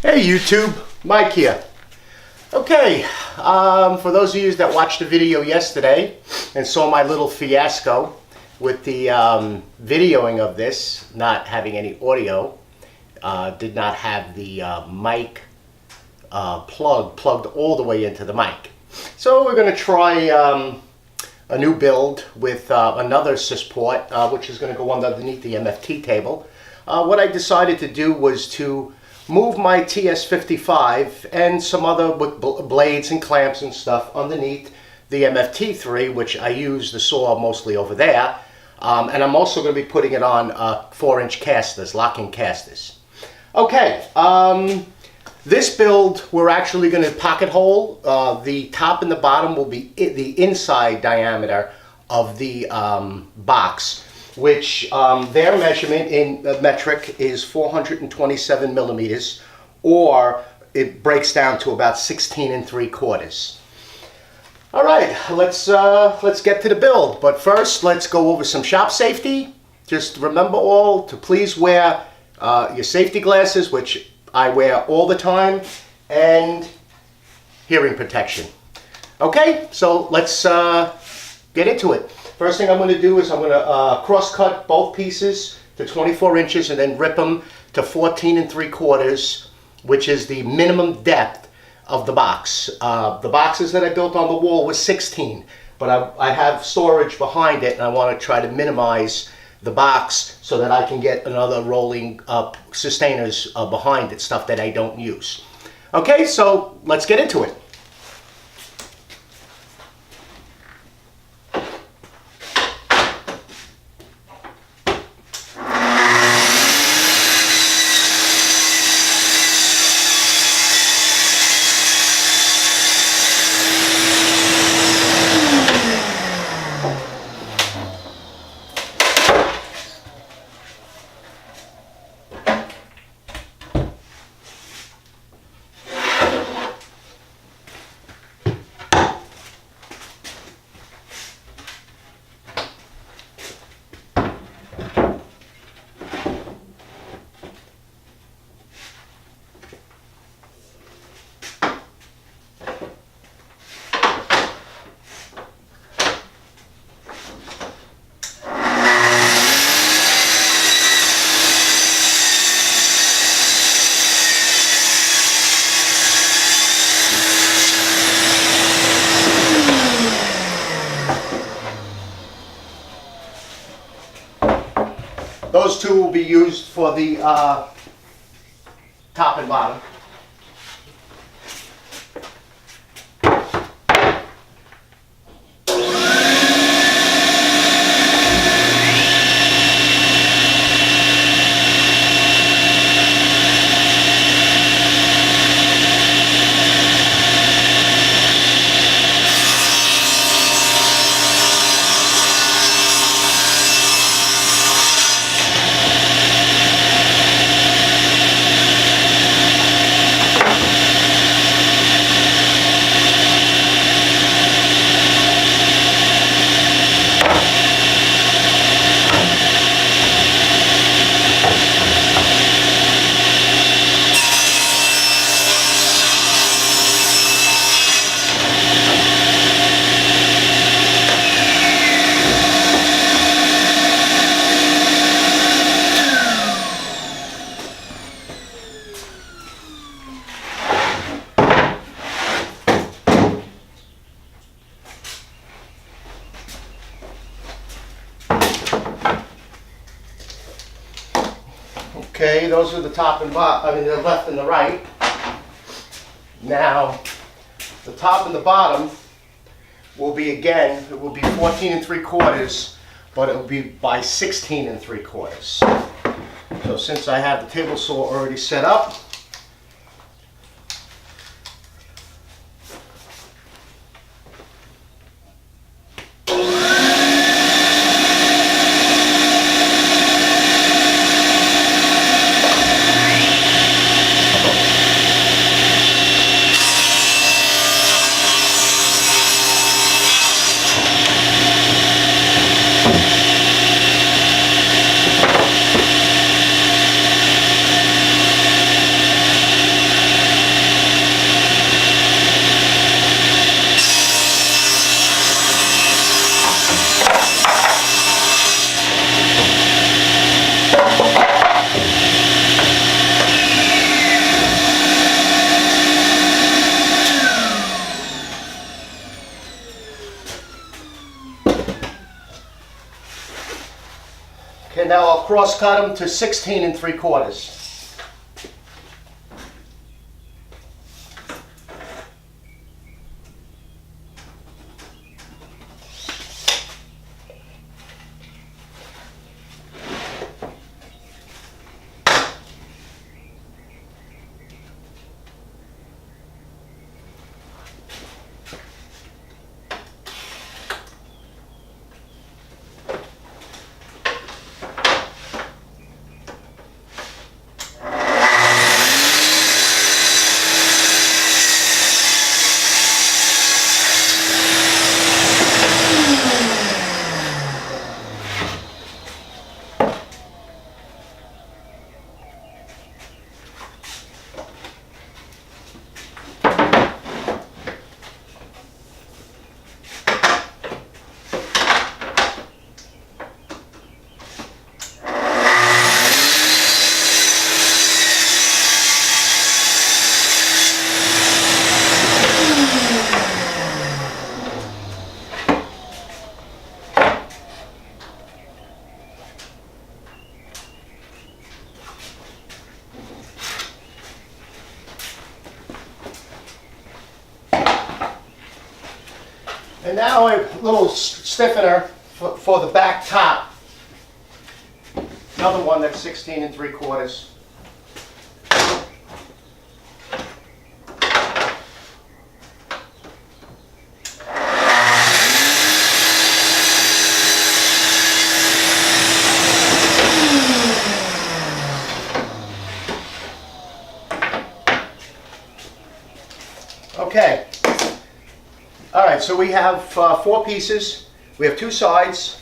Hey YouTube, Mike here. Okay, for those of you that watched the video yesterday and saw my little fiasco with the videoing of this, not having any audio, did not have the mic plugged all the way into the mic. So we're going to try a new build with another SYS port, which is going to go underneath the MFT table. What I decided to do was to move my TS55 and some other with blades and clamps and stuff underneath the MFT3, which I use the saw mostly over there. And I'm also going to be putting it on 4-inch casters, locking casters. Okay, this build we're actually going to pocket hole. The top and the bottom will be the inside diameter of the box, which their measurement in metric is 427 millimeters, or it breaks down to about 16 3/4. All right, let's get to the build. But first, let's go over some shop safety. Just remember all to please wear your safety glasses, which I wear all the time, and hearing protection. Okay, so let's get into it. First thing I'm going to do is I'm going to cross cut both pieces to 24 inches and then rip them to 14 3/4, which is the minimum depth of the box. The boxes that I built on the wall was 16, but I have storage behind it, and I want to try to minimize the box so that I can get another rolling sustainers behind it, stuff that I don't use. Okay, so let's get into it. Those two will be used for the top and bottom. Okay, those are the top and bottom, I mean the left and the right. Now, the top and the bottom will be, again, it will be 14 3/4, but it will be by 16 3/4. So since I have the table saw already set up, cross cut them to 16 3/4. And now a little stiffener for the back top. Another one that's 16 3/4. Okay. All right, so we have 4 pieces. We have 2 sides,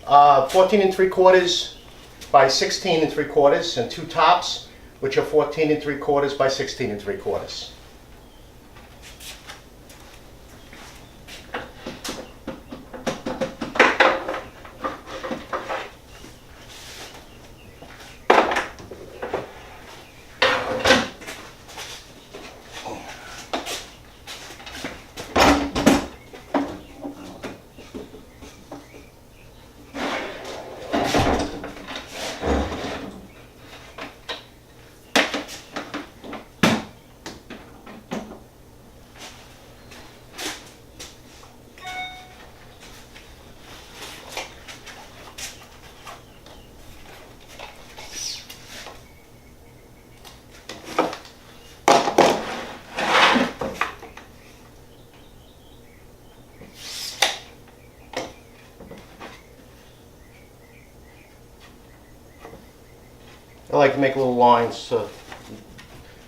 14 3/4 by 16 3/4, and 2 tops, which are 14 3/4 by 16 3/4. I like to make little lines to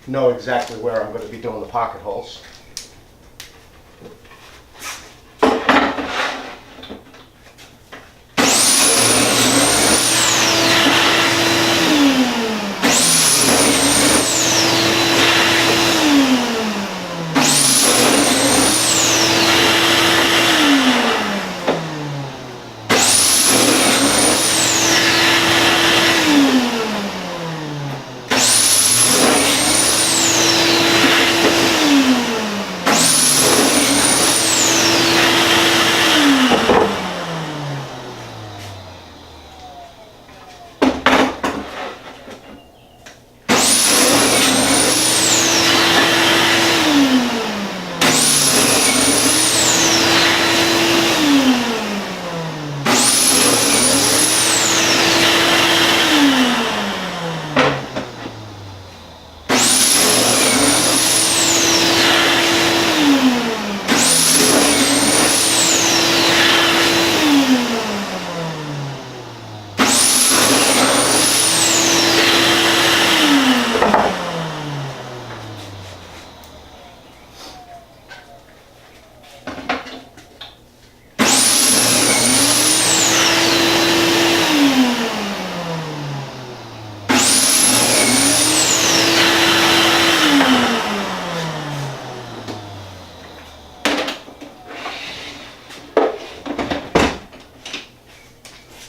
know exactly where I'm going to be doing the pocket holes.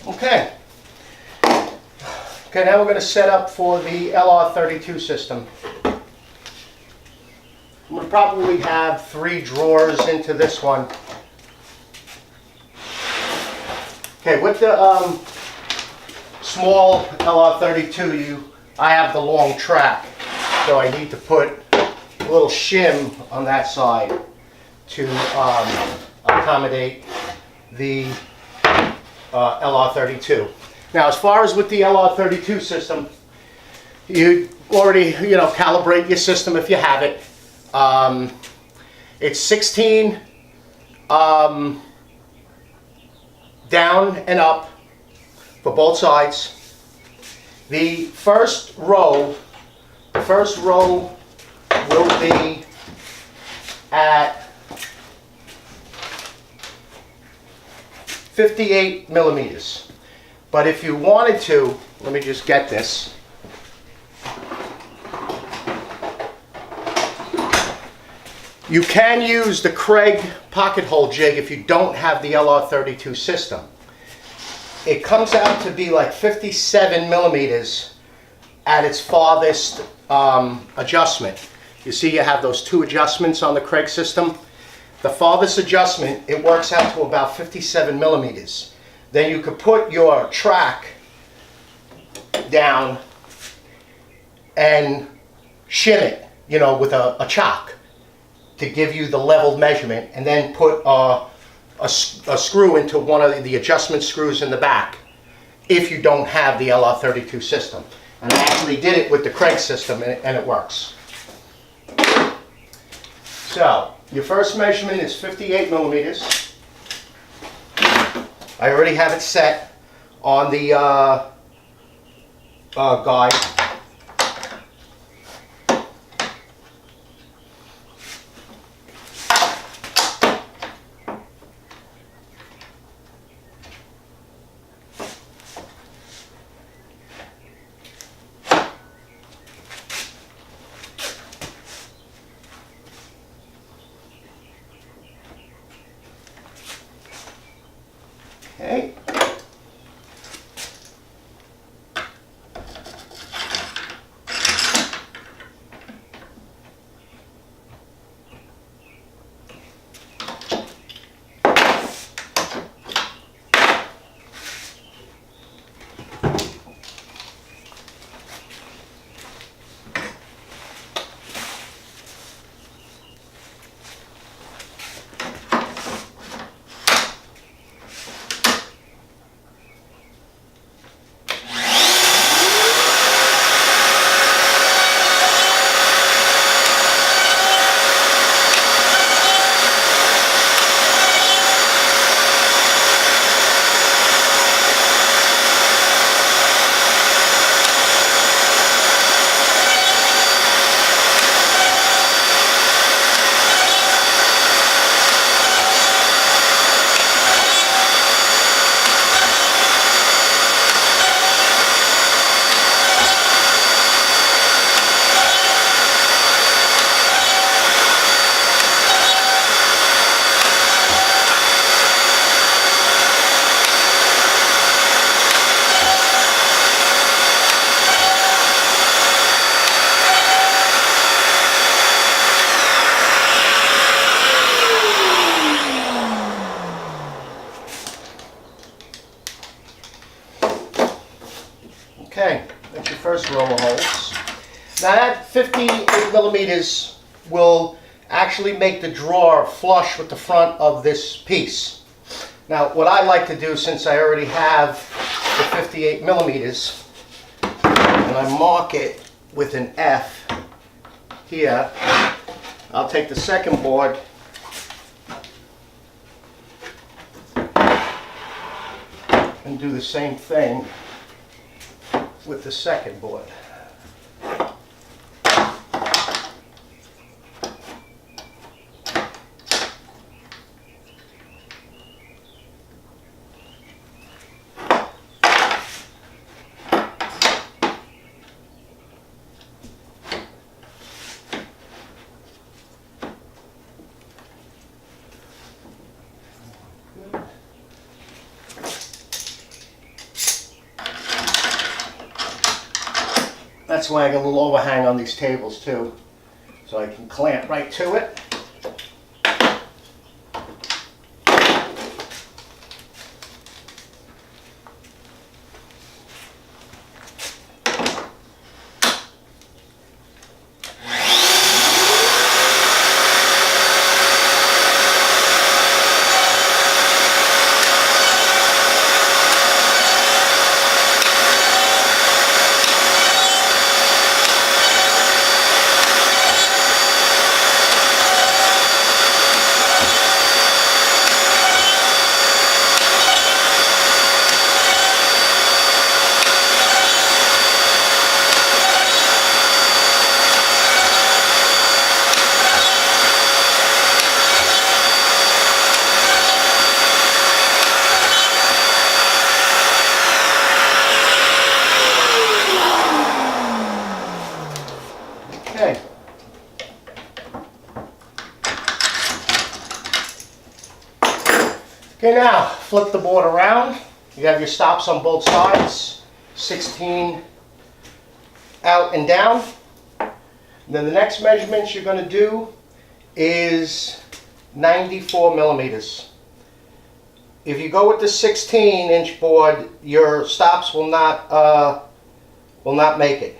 Okay. Okay, now we're going to set up for the LR32 system. I'm going to probably have 3 drawers into this one. Okay, with the small LR32, I have the long track, so I need to put a little shim on that side to accommodate the LR32. Now, as far as with the LR32 system, you already, calibrate your system if you have it. It's 16 down and up for both sides. The first row will be at 58 millimeters. But if you wanted to, let me just get this. You can use the Craig pocket hole jig if you don't have the LR32 system. It comes out to be like 57 millimeters at its farthest adjustment. You see you have those two adjustments on the Craig system. The farthest adjustment, it works out to about 57 millimeters. Then you could put your track down and shim it, with a chock to give you the level measurement, and then put a screw into one of the adjustment screws in the back if you don't have the LR32 system. And I actually did it with the Craig system, and it works. So, your first measurement is 58 millimeters. I already have it set on the guide. Okay. Okay, that's your first row of holes. Now that 58 millimeters will actually make the drawer flush with the front of this piece. Now what I like to do, since I already have the 58 millimeters, and I mark it with an F here, I'll take the second board and do the same thing with the second board. That's why I got a little overhang on these tables too, so I can clamp right to it. Okay. Okay, now flip the board around. You have your stops on both sides, 16 out and down. And then the next measurements you're going to do is 94 millimeters. If you go with the 16-inch board, your stops will not make it.